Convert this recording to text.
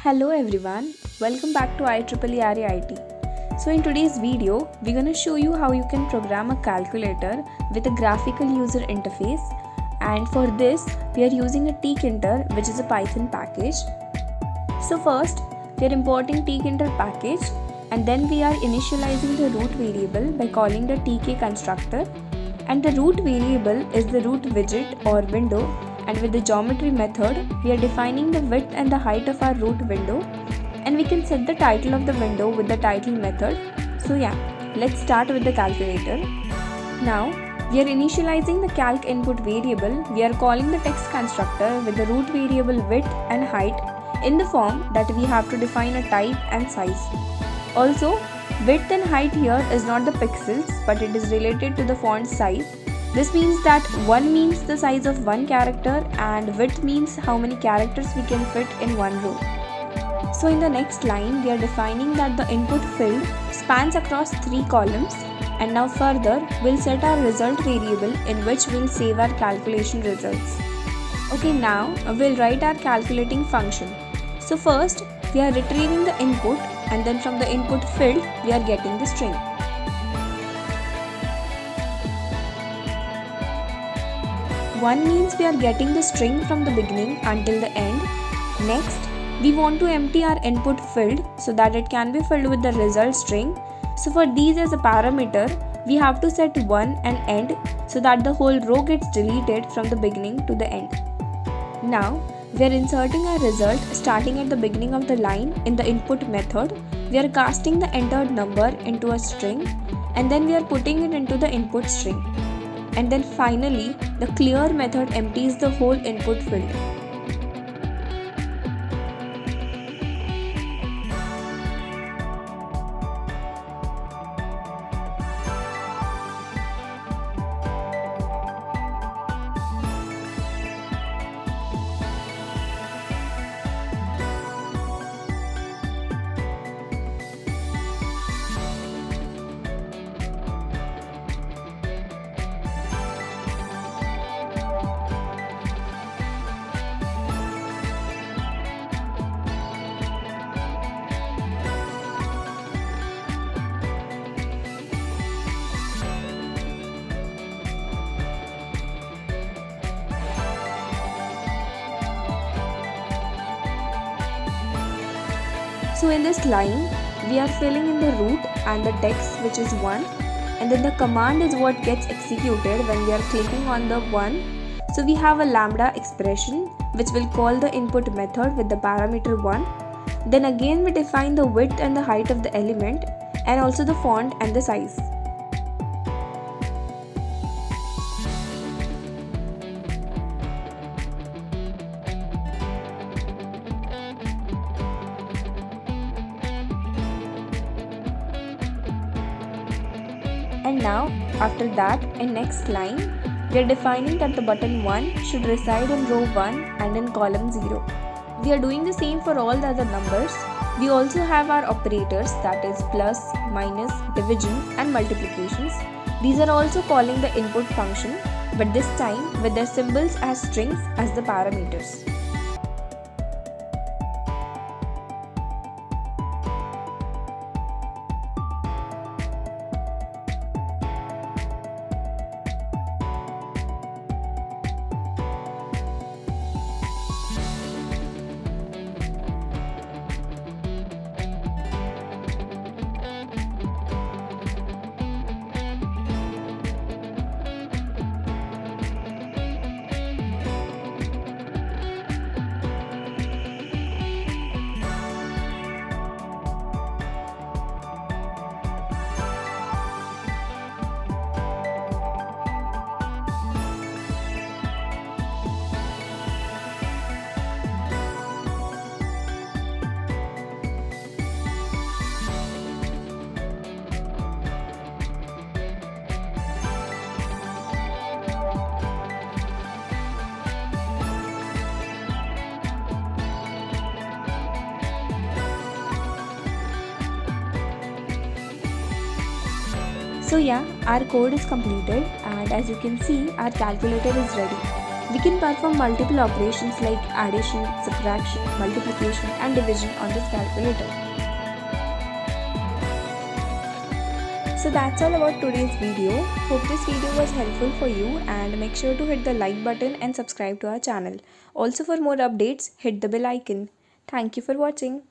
Hello everyone, welcome back to IEEE RAIT. So in today's video, we're going to show you how you can program a calculator with a graphical user interface, and for this we are using a tkinter, which is a Python package. So first we are importing tkinter package, and then we are initializing the root variable by calling the tk constructor, and the root variable is the root widget or window. And with the geometry method, we are defining the width and the height of our root window, and we can set the title of the window with the title method. So yeah, let's start with the calculator. Now we are initializing the calc input variable. We are calling the text constructor with the root variable width and height in the form that we have to define a type and size. Also, width and height here is not the pixels, but it is related to the font size. This means that 1 means the size of one character and width means how many characters we can fit in one row. So in the next line, we are defining that the input field spans across 3 columns, and now further we'll set our result variable in which we'll save our calculation results. Okay, now we'll write our calculating function. So first we are retrieving the input, and then from the input field we are getting the string. One means we are getting the string from the beginning until the end. Next, we want to empty our input field so that it can be filled with the result string. So for these as a parameter, we have to set 1 and end so that the whole row gets deleted from the beginning to the end. Now, we are inserting our result starting at the beginning of the line in the input method. We are casting the entered number into a string, and then we are putting it into the input string. And then finally, the clear method empties the whole input field. So in this line, we are filling in the root and the text, which is 1, and then the command is what gets executed when we are clicking on the 1. So we have a lambda expression which will call the input method with the parameter 1. Then again we define the width and the height of the element, and also the font and the size. And now, after that, in next line, we are defining that the button 1 should reside in row 1 and in column 0. We are doing the same for all the other numbers. We also have our operators, that is plus, minus, division and multiplications. These are also calling the input function, but this time with their symbols as strings as the parameters. So yeah, our code is completed, and as you can see, our calculator is ready. We can perform multiple operations like addition, subtraction, multiplication and division on this calculator. So that's all about today's video. Hope this video was helpful for you, and make sure to hit the like button and subscribe to our channel. Also, for more updates, hit the bell icon. Thank you for watching.